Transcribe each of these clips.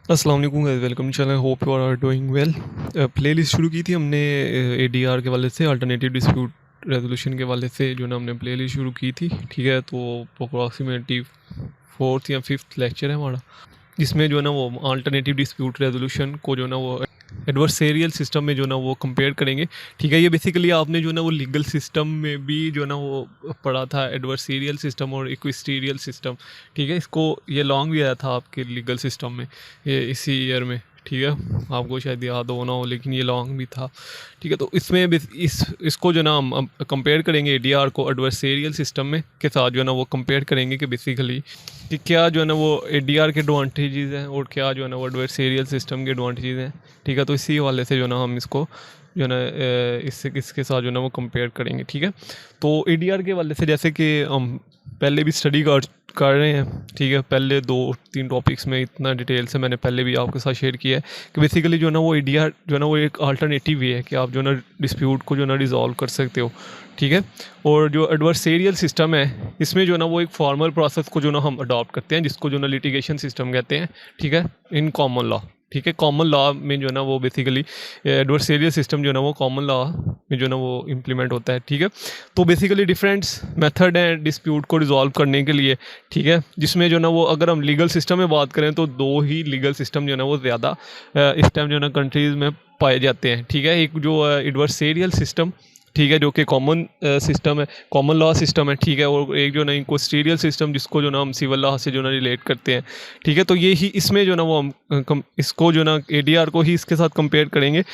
अस्सलाम वालेकुम guys, welcome channel. Hope you are doing well. Playlist शुरू की थी हमने एडीआर के वाले से, अल्टरनेटिव डिस्प्यूट रेजोल्यूशन के वाले से जो ना हमने प्लेलिस्ट शुरू की थी। ठीक है, तो अप्रॉक्सीमेटली फोर्थ या फिफ्थ लेक्चर है हमारा, जिसमें जो है ना वो अल्टरनेटिव डिस्प्यूट रेजोल्यूशन को जो ना वो एडवर्सेरियल सिस्टम में जो ना वो कंपेयर करेंगे। ठीक है, ये बेसिकली आपने जो ना वो लीगल सिस्टम में भी जो ना वो पढ़ा था, एडवर्सेरियल सिस्टम और इक्विस्टीरियल सिस्टम। ठीक है, इसको ये लॉन्ग भी आया था आपके लीगल सिस्टम में ये इसी ईयर में। ठीक है, आपको शायद याद हो ना हो, लेकिन ये लॉन्ग भी था। ठीक है, तो इसमें इसको जो ना हम कंपेयर करेंगे एडीआर को एडवर्सेरियल सिस्टम में के साथ जो है ना वो कंपेयर करेंगे कि बेसिकली कि क्या जो है ना वो एडीआर के एडवांटेजेस हैं और क्या जो है ना वो एडवर्सेरियल सिस्टम के एडवांटेजेस हैं। ठीक है, तो इसी वाले से जो ना हम इसको जो है ना इससे किसके साथ जो है ना वो कंपेयर करेंगे। ठीक है, तो एडीआर के वाले से जैसे कि हम पहले भी स्टडी कर रहे हैं। ठीक है, पहले 2-3 टॉपिक्स में इतना डिटेल से मैंने पहले भी आपके साथ शेयर किया है कि बेसिकली जो है ना वो एडीआर जो है ना वो एक अल्टरनेटिव वे है कि आप जो है ना डिस्प्यूट को जो है ना रिजॉल्व कर सकते हो। ठीक है, और जो एडवर्सेरियल सिस्टम है इसमें जो है ना वो एक फॉर्मल प्रोसेस को जो ना हम अडॉप्ट करते हैं, जिसको जो ना लिटिगेशन सिस्टम कहते हैं। ठीक है, इन कॉमन लॉ। ठीक है, कॉमन लॉ में जो है ना वो बेसिकली एडवर्सेरियल सिस्टम जो है ना वो कॉमन लॉ में जो है ना वो इम्प्लीमेंट होता है। ठीक है, तो बेसिकली डिफरेंट मेथड हैं डिस्प्यूट को रिजॉल्व करने के लिए। ठीक है, जिसमें जो ना वो अगर हम लीगल सिस्टम में बात करें तो 2 ही लीगल सिस्टम जो है ना वो ज़्यादा इस टाइम जो है ना कंट्रीज़ में पाए जाते हैं। ठीक है, एक जो एडवर्सेरियल सिस्टम, ठीक है, जो कि कॉमन सिस्टम है, कॉमन लॉ सिस्टम है। ठीक है, और एक जो ना इक्वेस्टीरियल सिस्टम जिसको जो ना हम सिविल लॉ से जो ना रिलेट करते हैं। ठीक है, तो ये ही इसमें जो ना वो हम इसको जो ना एडीआर को ही इसके साथ कंपेयर करेंगे।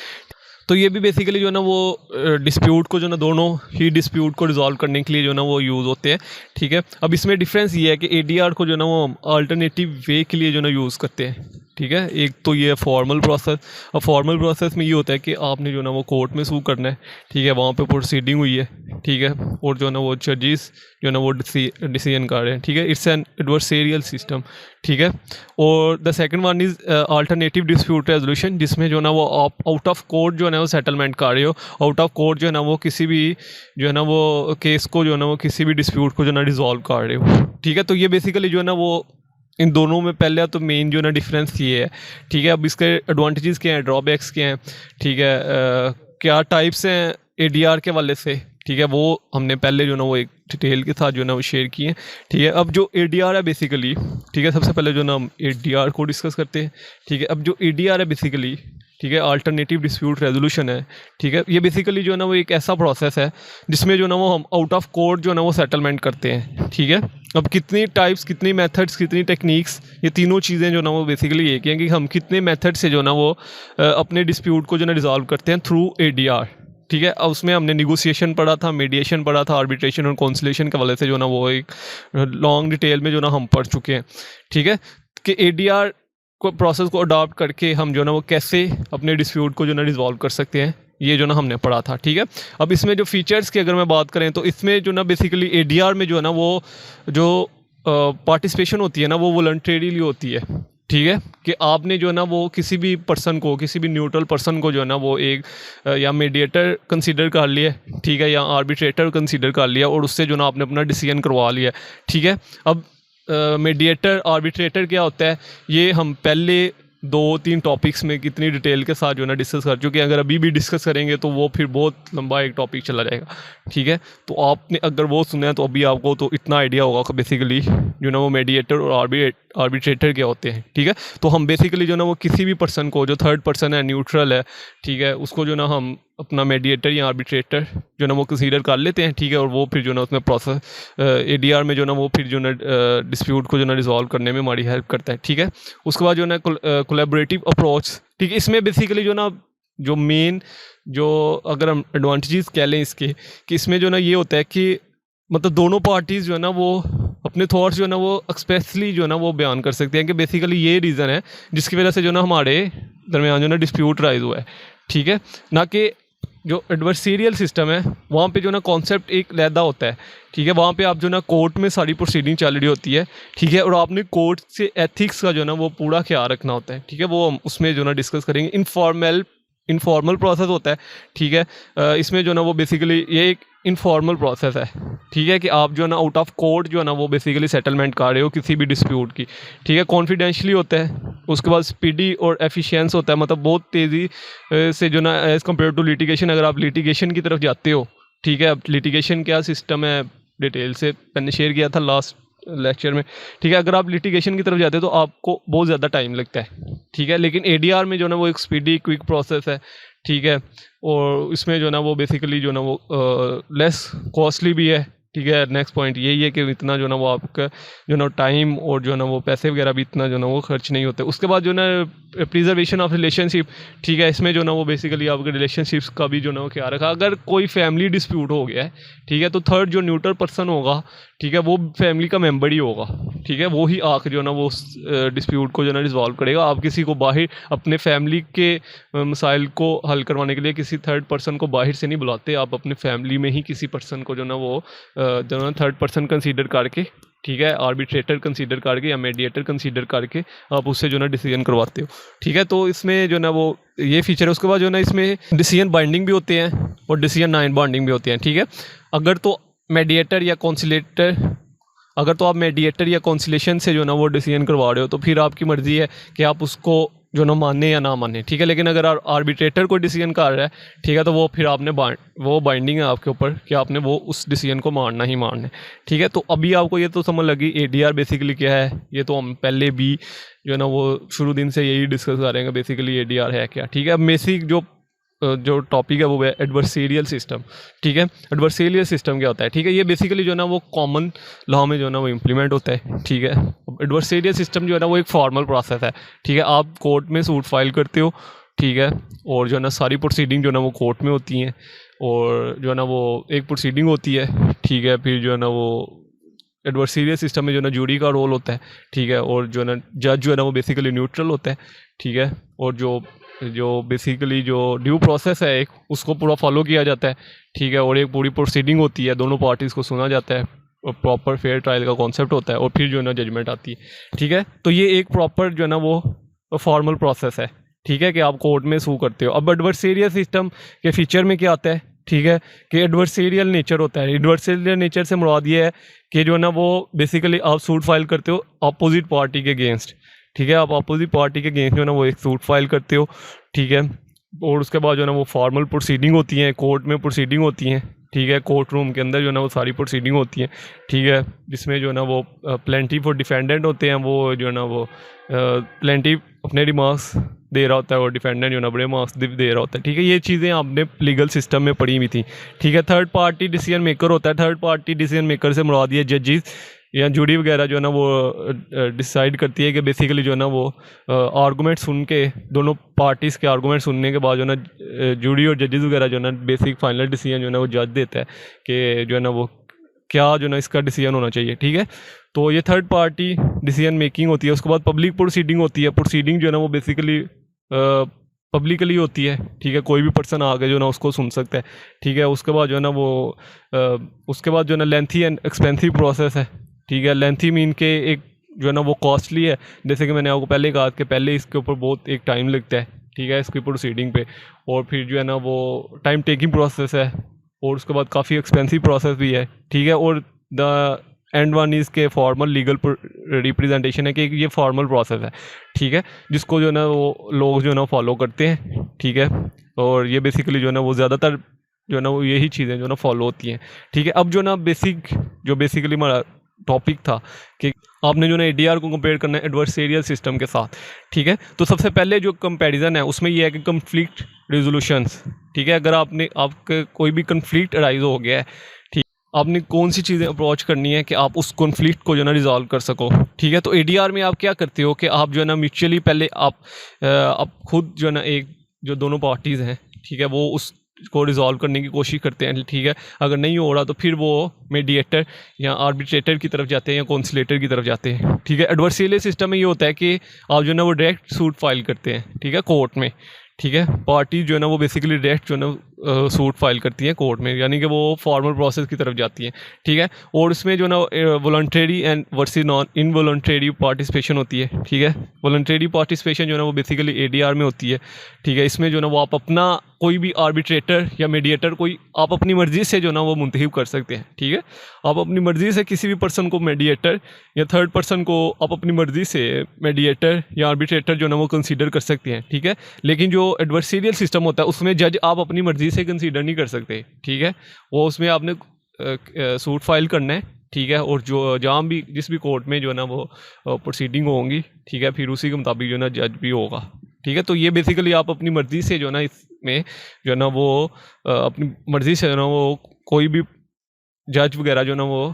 तो ये भी बेसिकली जो है ना वो डिस्प्यूट को जो ना दोनों ही डिस्प्यूट को रिजॉल्व करने के लिए जो ना वो यूज़ होते हैं। ठीक है, अब इसमें डिफरेंस ये है कि एडीआर को जो ना वो अल्टरनेटिव वे के लिए जो ना यूज़ करते हैं। ठीक है, एक तो ये फॉर्मल प्रोसेस। अब फॉर्मल प्रोसेस में ये होता है कि आपने जो ना वो कोर्ट में सू करना है। ठीक है, वहाँ पे प्रोसीडिंग हुई है। ठीक है, और जो ना वो जजेस जो ना वो डिसीजन कर रहे हैं। ठीक है, इट्स एन एडवर्सेरियल सिस्टम। ठीक है, और the second one is alternative dispute resolution, जिसमें जो ना वो आप आउट ऑफ कोर्ट जो है ना वो सेटलमेंट कर रहे हो। आउट ऑफ कोर्ट जो है ना वो किसी भी जो है ना वो केस को जो है ना वो किसी भी डिस्प्यूट को जो है ना रिजॉल्व कर रहे हो। ठीक है, तो ये बेसिकली जो है ना वो इन दोनों में पहले तो मेन जो है ना डिफरेंस ये है। ठीक है, अब इसके एडवांटेजेस क्या हैं, ड्रॉबैक्स क्या हैं। ठीक है, क्या टाइप्स हैं एडीआर के वाले से। ठीक है, वो हमने पहले जो ना वो एक डिटेल के साथ जो ना वो शेयर किए। ठीक है, अब जो एडीआर है बेसिकली, ठीक है, सबसे पहले जो ना हम एडीआर को डिस्कस करते हैं। ठीक है, अब जो एडीआर है बेसिकली, ठीक है, अल्टरनेटिव डिस्प्यूट रेजोल्यूशन है। ठीक है, ये बेसिकली जो है ना वो एक ऐसा प्रोसेस है जिसमें जो ना वो हम आउट ऑफ कोर्ट जो है ना वो सेटलमेंट करते हैं। ठीक है, अब कितनी टाइप्स, कितनी मेथड्स, कितनी टेक्निक्स, ये तीनों चीज़ें जो ना वो बेसिकली एक हैं कि हम कितने मेथड से जो ना वो अपने डिस्प्यूट को जो ना रिजॉल्व करते हैं थ्रू एडीआर। ठीक है, अब उसमें हमने निगोसिएशन पढ़ा था, मीडिएशन पढ़ा था, आर्बिट्रेशन और कॉन्सिलेशन के वाले से जो ना वो एक लॉन्ग डिटेल में जो ना हम पढ़ चुके हैं। ठीक है, कि एडीआर को प्रोसेस को अडॉप्ट करके हम जो ना वो कैसे अपने डिस्प्यूट को जो ना रिजॉल्व कर सकते हैं, ये जो ना हमने पढ़ा था। ठीक है, अब इसमें जो फीचर्स की अगर मैं बात करें तो इसमें जो ना बेसिकली एडीआर में जो है ना वो जो पार्टिसिपेशन होती है ना वो वॉलंटरीली होती है। ठीक है, कि आपने जो है ना वो किसी भी पर्सन को, किसी भी न्यूट्रल पर्सन को जो है ना वो एक या मीडिएटर कंसीडर कर लिया। ठीक है, या आर्बिट्रेटर कंसीडर कर लिया और उससे जो ना आपने अपना डिसीजन करवा लिया। ठीक है, अब मीडिएटर आर्बिट्रेटर क्या होता है, ये हम पहले 2-3 टॉपिक्स में कितनी डिटेल के साथ जो है ना डिस्कस कर चुके हैं। अगर अभी भी डिस्कस करेंगे तो वो फिर बहुत लंबा एक टॉपिक चला जाएगा। ठीक है, तो आपने अगर वो सुना है तो अभी आपको तो इतना आइडिया होगा कि बेसिकली जो ना वो मीडिएटर और आर्बिट्रेटर क्या होते हैं। ठीक है, तो हम बेसिकली जो ना वो किसी भी पर्सन को जो थर्ड पर्सन है, न्यूट्रल है, ठीक है, उसको जो ना हम अपना मीडिएटर या आर्बिट्रेटर जो ना वो कंसीडर कर लेते हैं। ठीक है, और वो फिर जो ना उसमें प्रोसेस एडीआर में जो ना वो फिर जो ना डिस्प्यूट को जो ना रिजॉल्व करने में हमारी हेल्प करता है। ठीक है, उसके बाद जो ना कोलैबोरेटिव अप्रोच। ठीक है, इसमें बेसिकली जो ना जो मेन जो अगर हम एडवांटेजेस कह लें इसके, कि इसमें जो ना ये होता है कि मतलब दोनों पार्टीज़ जो है ना वो अपने थॉट्स जो है ना वो एक्सप्रेसली जो है ना वो बयान कर सकते हैं कि बेसिकली ये रीज़न है जिसकी वजह से जो ना हमारे दरमियान जो ना डिस्प्यूट राइज हुआ है। ठीक है, ना कि जो एडवर्सेरियल सिस्टम है वहाँ पे जो ना कॉन्सेप्ट एक लैदा होता है। ठीक है, वहाँ पे आप जो ना कोर्ट में सारी प्रोसीडिंग चल रही होती है। ठीक है, और आपने कोर्ट से एथिक्स का जो ना वो पूरा ख्याल रखना होता है। ठीक है, वो हम उसमें जो ना डिस्कस करेंगे। इनफॉर्मल इनफॉर्मल प्रोसेस होता है, ठीक है। इसमें जो है ना वो बेसिकली ये एक इनफॉर्मल प्रोसेस है, ठीक है, कि आप जो है ना आउट ऑफ कोर्ट जो है ना वो बेसिकली सेटलमेंट कर रहे हो किसी भी डिस्प्यूट की, ठीक है। कॉन्फिडेंशली होता है, उसके बाद स्पीडी और एफिशिएंस होता है, मतलब बहुत तेज़ी से जो ना एज़ कम्पेयर टू लिटिगेशन। अगर आप लिटिगेशन की तरफ जाते हो, ठीक है, अब लिटिगेशन क्या सिस्टम है डिटेल से मैंने शेयर किया था लास्ट लेक्चर में, ठीक है। अगर आप लिटिगेशन की तरफ जाते हो तो आपको बहुत ज़्यादा टाइम लगता है, ठीक है। लेकिन एडीआर में जो ना वो एक स्पीडी क्विक प्रोसेस है, ठीक है, और इसमें जो ना वो बेसिकली जो ना वो लेस कॉस्टली भी है, ठीक है। नेक्स्ट पॉइंट यही है कि इतना जो ना वो आपका जो ना टाइम और जो ना वो पैसे वगैरह भी इतना जो ना वो खर्च नहीं होते। उसके बाद जो ना प्रिजर्वेशन ऑफ रिलेशनशिप, ठीक है, इसमें जो ना वो बेसिकली आपके रिलेशनशिप्स का भी जो ना वो क्या रखा। अगर कोई फैमिली डिस्प्यूट हो गया है, ठीक है, तो थर्ड जो न्यूट्रल पर्सन होगा, ठीक है, वो फैमिली का मेंबर ही होगा, ठीक है, वो ही आके जो ना वो डिस्प्यूट को जो ना रिजॉल्व करेगा। आप किसी को बाहर अपने फैमिली के मसाइल को हल करवाने के लिए किसी थर्ड पर्सन को बाहर से नहीं बुलाते, आप अपने फैमिली में ही किसी पर्सन को जो ना वो जो ना थर्ड पर्सन कंसीडर करके, ठीक है, आर्बिट्रेटर कंसीडर करके या मीडिएटर कंसीडर करके आप उससे जो ना डिसीजन करवाते हो, ठीक है। तो इसमें जो ना वो ये फीचर है। उसके बाद जो ना इसमें डिसीजन बाइंडिंग भी होते हैं और डिसीजन नॉन बाइंडिंग भी होते हैं, ठीक है। अगर तो मीडिएटर या कॉन्सिलेटर, अगर तो आप मीडिएटर या कॉन्सिलेशन से जो ना वो डिसीजन करवा रहे हो तो फिर आपकी मर्ज़ी है कि आप उसको जो ना माने या ना माने, ठीक है। लेकिन अगर आर्बिट्रेटर को डिसीजन कर रहा है, ठीक है, तो वो फिर आपने वो बाइंडिंग है आपके ऊपर कि आपने वो उस डिसीजन को मानना ही मानना है, ठीक है। तो अभी आपको ये तो समझ लगी एडीआर बेसिकली क्या है। ये तो हम पहले भी जो है ना वो शुरू दिन से यही डिस्कस कर रहे हैं बेसिकली एडीआर है क्या, ठीक है। अब बेसिक जो टॉपिक है वो है एडवर्सेरियल सिस्टम, ठीक है। एडवर्सेरियल सिस्टम क्या होता है, ठीक है, ये बेसिकली जो ना वो कॉमन लॉ में जो ना वो इम्प्लीमेंट होता है, ठीक है। एडवर्सेरियल सिस्टम जो है ना वो एक फॉर्मल प्रोसेस है, ठीक है। आप कोर्ट में सूट फाइल करते हो, ठीक है, और जो है ना सारी प्रोसीडिंग जो ना वो कोर्ट में होती हैं, और जो है ना वो एक प्रोसीडिंग होती है, ठीक है। फिर जो है ना वो एडवर्सेरियल सिस्टम में जो ना जूरी का रोल होता है, ठीक है, और जो है ना जज जो है ना वो बेसिकली न्यूट्रल होता है, ठीक है। और जो बेसिकली जो ड्यू प्रोसेस है एक, उसको पूरा फॉलो किया जाता है, ठीक है। और एक पूरी प्रोसीडिंग होती है, दोनों पार्टीज़ को सुना जाता है, और प्रॉपर फेयर ट्रायल का कॉन्सेप्ट होता है, और फिर जो है ना जजमेंट आती है, ठीक है। तो ये एक प्रॉपर जो है ना वो फॉर्मल प्रोसेस है, ठीक है, कि आप कोर्ट में सू करते हो। अब एडवर्सेरियल सिस्टम के फीचर में क्या आता है, ठीक है, कि एडवर्सेरियल नेचर होता है। एडवर्सेरियल नेचर से मुराद ये है कि जो है ना वो बेसिकली आप सूट फाइल करते हो अपोजिट पार्टी के अगेंस्ट, ठीक है। आप अपोजिट पार्टी के अगेंस्ट जो है ना वो एक सूट फाइल करते हो, ठीक है। और उसके बाद जो है ना वो फॉर्मल प्रोसीडिंग होती हैं, कोर्ट में प्रोसीडिंग होती हैं, ठीक है। कोर्ट रूम के अंदर जो है ना वो सारी प्रोसीडिंग होती हैं, ठीक है, जिसमें जो है ना वो प्लेंटिफ और डिफेंडेंट होते हैं। वो जो है ना वो प्लेंटिफ अपने रिमार्क्स दे रहा होता है और डिफेंडेंट जो है ना अपने मार्क्स दे रहा होता है, ठीक है। ये चीज़ें आपने लीगल सिस्टम में पढ़ी हुई थी, ठीक है। थर्ड पार्टी डिसीजन मेकर होता है। थर्ड पार्टी डिसीजन मेकर से मुराद ये जजेस या जूरी वगैरह जो है ना वो डिसाइड करती है कि बेसिकली जो है ना वो आर्गूमेंट सुन के, दोनों पार्टीज़ के आर्गूमेंट सुनने के बाद जो है ना जूरी और जजेस वगैरह जो है ना बेसिक फाइनल डिसीजन जो है ना वो जज देता है कि जो है ना वो क्या जो है ना इसका डिसीजन होना चाहिए, ठीक है। तो ये थर्ड पार्टी डिसीजन मेकिंग होती है। उसके बाद पब्लिक प्रोसीडिंग होती है। प्रोसीडिंग जो है ना वो बेसिकली पब्लिकली होती है, ठीक है। कोई भी पर्सन आके जो ना उसको सुन सकता है, ठीक है। उसके बाद जो है ना वो उसके बाद जो है ना लेंथी एंड एक्सपेंसिव प्रोसेस है, ठीक है। लेंथी मीन के एक जो है ना वो कॉस्टली है, जैसे कि मैंने आपको पहले कहा कि पहले इसके ऊपर बहुत एक टाइम लगता है, ठीक है, इसकी प्रोसीडिंग पे। और फिर जो है ना वो टाइम टेकिंग प्रोसेस है, और उसके बाद काफ़ी एक्सपेंसिव प्रोसेस भी है, ठीक है। और द एंड वन इज़ के फॉर्मल लीगल रिप्रेजेंटेशन है कि ये फॉर्मल प्रोसेस है, ठीक है, जिसको जो है ना वो लोग जो है ना फॉलो करते हैं, ठीक है। और ये बेसिकली जो है ना वो ज़्यादातर जो है ना वो यही चीज़ें जो है ना फॉलो होती हैं, ठीक है। अब जो ना बेसिकली हमारा टॉपिक था कि आपने जो ना एडीआर को कंपेयर करना है एडवर्सेरियल सिस्टम के साथ, ठीक है। तो सबसे पहले जो कंपैरिजन है उसमें ये है कि कन्फ्लिक्ट रेजोल्यूशंस, ठीक है। अगर आपके कोई भी कन्फ्लिक्ट अराइज हो गया है, ठीक, आपने कौन सी चीज़ें अप्रोच करनी है कि आप उस कन्फ्लिक्ट को जो ना रिजॉल्व कर सको, ठीक है। तो एडीआर में आप क्या करते हो कि आप जो है ना म्यूचुअली पहले आप खुद जो है ना एक जो दोनों पार्टीज़ हैं, ठीक है, वो उस को रिजॉल्व करने की कोशिश करते हैं, ठीक है। अगर नहीं हो रहा तो फिर वो मीडिएटर या आर्बिट्रेटर की तरफ जाते हैं या कॉन्सिलेटर की तरफ जाते हैं, ठीक है। एडवर्सेरियल सिस्टम में ये होता है कि आप जो है ना वो डायरेक्ट सूट फाइल करते हैं, ठीक है, कोर्ट में, ठीक है। पार्टी जो है ना वो बेसिकली डायरेक्ट जो है ना सूट फाइल करती हैं कोर्ट में, यानी कि वो फॉर्मल प्रोसेस की तरफ जाती हैं, ठीक है। और इसमें जो ना voluntary and versus non involuntary participation होती है, ठीक है। वॉलंटरी पार्टिसिपेशन जो है ना वो बेसिकली एडीआर में होती है, ठीक है। इसमें जो ना वो आप अपना कोई भी आर्बिट्रेटर या मीडिएटर कोई आप अपनी मर्ज़ी से जो ना वो मुंतखब कर सकते हैं, ठीक है। आप अपनी मर्ज़ी से किसी भी पर्सन को मीडिएटर या थर्ड पर्सन को आप अपनी मर्ज़ी से मीडिएटर या आर्बिट्रेटर जो ना वो कंसीडर कर सकते हैं, ठीक है। लेकिन जो एडवर्सरियल सिस्टम होता है उसमें जज आप अपनी मर्ज़ी से कंसीडर नहीं कर सकते, ठीक है। वो उसमें आपने सूट फाइल करना है, ठीक है। और जो जहाँ भी जिस भी कोर्ट में जो है ना वो प्रोसीडिंग होंगी, ठीक है, फिर उसी के मुताबिक जो है ना जज भी होगा, ठीक है। तो ये बेसिकली आप अपनी मर्ज़ी से जो है ना इसमें जो है ना वो अपनी मर्ज़ी से जो है ना वो कोई भी जज वगैरह जो है ना वो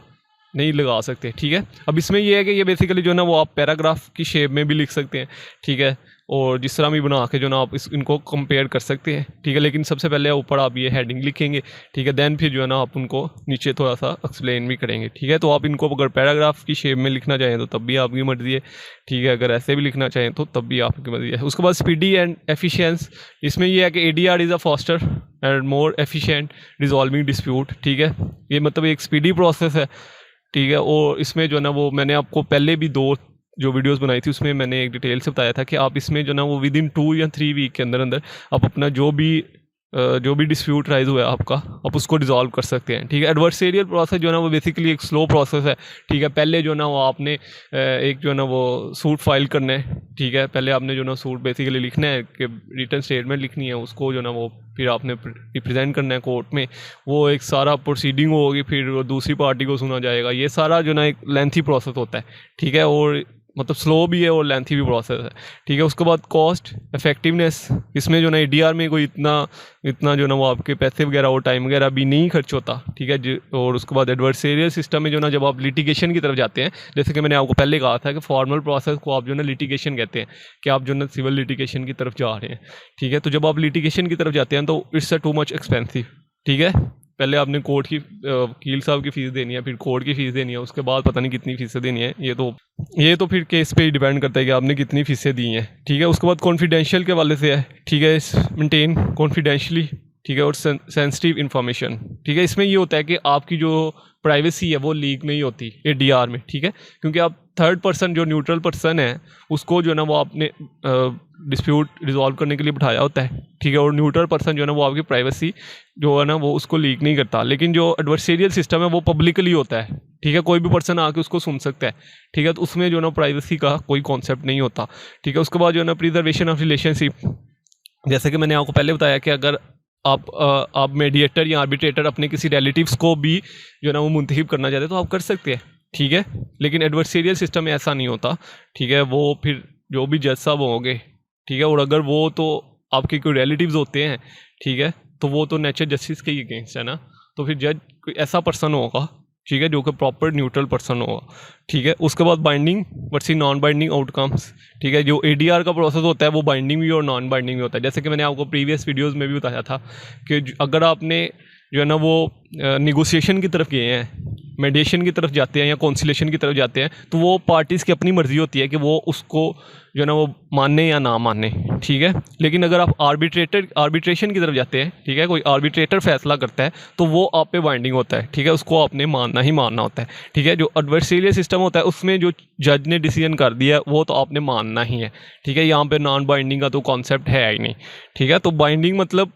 नहीं लगा सकते, ठीक है। अब इसमें ये है कि ये बेसिकली जो है ना वो आप पैराग्राफ की शेप में भी लिख सकते हैं, ठीक है। और जिस तरह भी बना के जो ना आप इनको कंपेयर कर सकते हैं, ठीक है। लेकिन सबसे पहले ऊपर आप ये हेडिंग लिखेंगे, ठीक है। देन फिर जो है ना आप उनको नीचे थोड़ा सा एक्सप्लेन भी करेंगे, ठीक है। तो आप इनको अगर पैराग्राफ की शेप में लिखना चाहें तो तब भी आपकी मर्ज़ी है, ठीक है। अगर ऐसे भी लिखना चाहें तो तब भी आपकी मर्ज़ी है। उसके बाद स्पीडी एंड एफिशिएंस, इसमें ये है कि ADR is a faster and more efficient resolving dispute, ठीक है। ये मतलब एक स्पीडी प्रोसेस है, ठीक है। और इसमें जो है ना वो मैंने आपको पहले भी 2 जो वीडियोस बनाई थी उसमें मैंने एक डिटेल से बताया था कि आप इसमें जो ना वो विद इन 2 या 3 वीक के अंदर अंदर आप अपना जो भी डिस्प्यूट राइज हुआ है आपका, आप उसको रिजॉल्व कर सकते हैं, ठीक है। एडवर्सरियल प्रोसेस जो है ना वो बेसिकली एक स्लो प्रोसेस है, ठीक है। पहले जो ना वो आपने एक जो है ना वो सूट फाइल करना है, ठीक है। पहले आपने जो ना सूट बेसिकली लिखना है कि रिटन स्टेटमेंट लिखनी है, उसको जो ना वो फिर आपने रिप्रेजेंट करना है कोर्ट में, वो एक सारा प्रोसीडिंग होगी, फिर वो दूसरी पार्टी को सुना जाएगा। ये सारा जो ना एक लेंथी प्रोसेस होता है, ठीक है। और मतलब स्लो भी है और लेंथी भी प्रोसेस है, ठीक है। उसके बाद कॉस्ट इफेक्टिवनेस, इसमें जो ना एडीआर में कोई इतना जो ना वो आपके पैसे वगैरह और टाइम वगैरह भी नहीं खर्च होता, ठीक है। और उसके बाद एडवर्सरियल सिस्टम में जो ना जब आप लिटिगेशन की तरफ जाते हैं, जैसे कि मैंने आपको पहले कहा था कि फॉर्मल प्रोसेस को आप जो ना लिटिगेशन कहते हैं, कि आप जो ना सिविल लिटिगेशन की तरफ जा रहे हैं, ठीक है। तो जब आप लिटिगेशन की तरफ जाते हैं तो it's a too much expensive, ठीक है। पहले आपने कोर्ट की वकील साहब की फ़ीस देनी है, फिर कोर्ट की फ़ीस देनी है, उसके बाद पता नहीं कितनी फ़ीसें देनी है। ये तो फिर केस पे ही डिपेंड करता है कि आपने कितनी फ़ीसें दी हैं, ठीक है। उसके बाद कॉन्फिडेंशियल के वाले से है, ठीक है, मेंटेन कॉन्फिडेंशियली, ठीक है। और सेंसिटिव इन्फॉर्मेशन, ठीक है। इसमें ये होता है कि आपकी जो प्राइवेसी है वो लीक नहीं होती एडीआर में, ठीक है। क्योंकि आप थर्ड पर्सन जो न्यूट्रल पर्सन है उसको जो है ना वो आपने डिस्प्यूट रिजॉल्व करने के लिए बिठाया होता है, ठीक है। और न्यूट्रल पर्सन जो है ना वो आपकी प्राइवेसी जो है ना वो उसको लीक नहीं करता। लेकिन जो एडवर्सरियल सिस्टम है वो पब्लिकली होता है, ठीक है। कोई भी पर्सन आके उसको सुन सकता है, ठीक है। तो उसमें जो है ना प्राइवेसी का कोई कॉन्सेप्ट नहीं होता, ठीक है। उसके बाद जो है ना प्रिजर्वेशन ऑफ रिलेशनशिप, जैसे कि मैंने आपको पहले बताया कि अगर आप मीडिएटर या आर्बिट्रेटर अपने किसी रिलेटिव्स को भी जो है ना वो मुंतखब करना चाहते हैं तो आप कर सकते हैं, ठीक है। लेकिन एडवर्सरियल सिस्टम में ऐसा नहीं होता, ठीक है। वो फिर जो भी जज साहब होंगे, ठीक है, और अगर वो तो आपके कोई रिलेटिव्स होते हैं, ठीक है, तो वो तो नेचर जस्टिस के ही अगेंस्ट है ना। तो फिर जज कोई ऐसा पर्सन होगा, ठीक है, जो कि प्रॉपर न्यूट्रल पर्सन होगा, ठीक है। उसके बाद binding versus non binding outcomes, ठीक है। जो एडीआर का प्रोसेस होता है वो बाइंडिंग भी और नॉन बाइंडिंग भी होता है। जैसे कि मैंने आपको प्रीवियस वीडियोस में भी बताया था कि अगर आपने जो है ना वो निगोसिएशन की तरफ गए हैं, मेडिएशन की तरफ जाते हैं या कॉन्सिलेशन की तरफ जाते हैं, तो वो पार्टीज़ की अपनी मर्ज़ी होती है कि वो उसको जो है ना वो माने या ना माने, ठीक है। लेकिन अगर आप आर्बिट्रेशन की तरफ जाते हैं, ठीक है, कोई आर्बिट्रेटर फैसला करता है तो वो आप पे बाइंडिंग होता है, ठीक है, उसको आपने मानना ही मानना होता है, ठीक है। जो एडवर्सरियल सिस्टम होता है उसमें जो जज ने डिसीजन कर दिया है वो तो आपने मानना ही है, ठीक है। यहाँ पे नॉन बाइंडिंग का तो कॉन्सेप्ट है ही नहीं, ठीक है। तो बाइंडिंग मतलब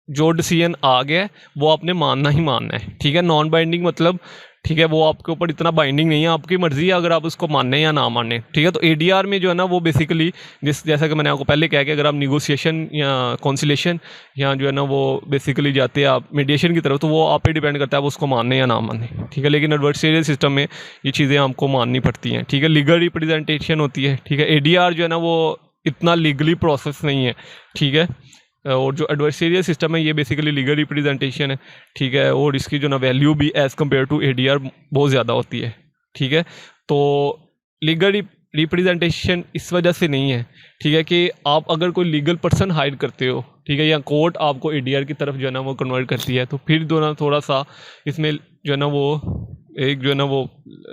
जो डिसीजन आ गया है वो आपने मानना ही मानना है, ठीक है। नॉन बाइंडिंग मतलब, ठीक है, वो आपके ऊपर इतना बाइंडिंग नहीं है, आपकी मर्ज़ी है अगर आप उसको माने या ना माने, ठीक है। तो एडीआर में जो है ना वो बेसिकली जैसा कि मैंने आपको पहले कहा कि अगर आप निगोसिएशन या कॉन्सिलेशन या जो है ना वो बेसिकली जाते हैं आप मीडिएशन की तरफ, तो वो आप पे डिपेंड करता है आप उसको मानने या ना माने, ठीक है। लेकिन एडवर्सरियल सिस्टम में ये चीज़ें आपको माननी पड़ती हैं, ठीक है। लीगल रिप्रेजेंटेशन होती है, ठीक है। एडीआर जो है ना वो इतना लीगली प्रोसेस नहीं है, ठीक है। और जो एडवर्सरियल सिस्टम है ये बेसिकली लीगल रिप्रेजेंटेशन है, ठीक है। और इसकी जो ना वैल्यू भी एज़ कम्पेयर टू एडीआर बहुत ज़्यादा होती है, ठीक है। तो लीगल रिप्रेजेंटेशन इस वजह से नहीं है, ठीक है, कि आप अगर कोई लीगल पर्सन हायर करते हो, ठीक है, या कोर्ट आपको एडीआर की तरफ जो है ना वो कन्वर्ट करती है, तो फिर जो ना थोड़ा सा इसमें जो है ना वो एक जो है ना वो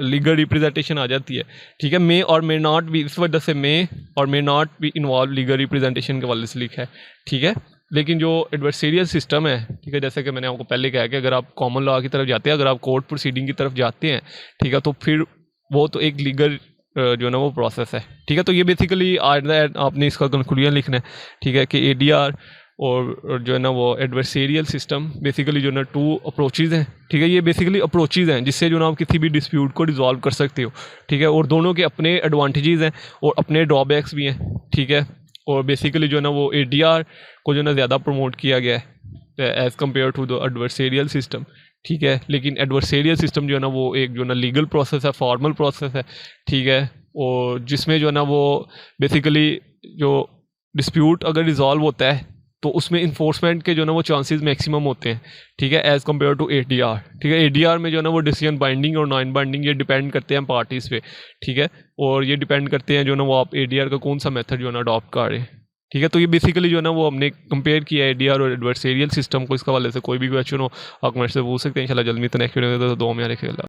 लीगल रिप्रेजेंटेशन आ जाती है, ठीक है। मे और मे नॉट भी, इस वजह से मे और मे नॉट भी इन्वॉल्व लीगल रिप्रेजेंटेशन के वाले से लिखा है, ठीक है। लेकिन जो एडवर्सेरियल सिस्टम है, ठीक है, जैसे कि मैंने आपको पहले कहा कि अगर आप कॉमन लॉ की तरफ जाते हैं, अगर आप कोर्ट प्रोसीडिंग की तरफ जाते हैं, ठीक है, तो फिर वो तो एक लीगल जो है ना वो प्रोसेस है, ठीक है। तो ये बेसिकली आज आपने इसका कंक्लूजन लिखना है, ठीक है, कि एडीआर और जो है ना वो एडवर्सेरियल सिस्टम बेसिकली जो है ना 2 अप्रोचेज़ हैं, ठीक है। ये बेसिकली अप्रोचेज़ हैं जिससे जो ना आप किसी भी डिस्प्यूट को रिजॉल्व कर सकते हो, ठीक है, और दोनों के अपने एडवांटेजेस हैं और अपने ड्रॉबैक्स भी हैं, ठीक है। और बेसिकली जो है ना वो एडीआर को जो है ना ज़्यादा प्रमोट किया गया है as compared to the adversarial system, ठीक है। लेकिन एडवर्सेरियल सिस्टम जो है ना वो एक जो है ना लीगल प्रोसेस है, फॉर्मल प्रोसेस है, ठीक है, और जिसमें जो है ना वो बेसिकली जो डिस्प्यूट अगर रिजॉल्व होता है तो उसमें इन्फोर्समेंट के जो है ना वो चांसेस मैक्सिमम होते हैं, ठीक है, एज़ कम्पेयर टू एडीआर, ठीक है। एडीआर में जो है ना वो डिसीजन बाइंडिंग और नॉन बाइंडिंग ये डिपेंड करते हैं पार्टीज़ पे, ठीक है, और ये डिपेंड करते हैं जो ना वो आप एडीआर का कौन सा मेथड जो है ना अडॉप्ट कर रहे हैं, ठीक है। तो ये बेसिकली जो है ना वो हमने कंपेयर किया है एडीआर और एडवर्सेरियल सिस्टम को। इसका वाले से कोई भी क्वेश्चन हो आप मेरे से पूछ सकते हैं। इंशाल्लाह जल्दी नेक्स्ट वीडियो में तो दो में रखेगा।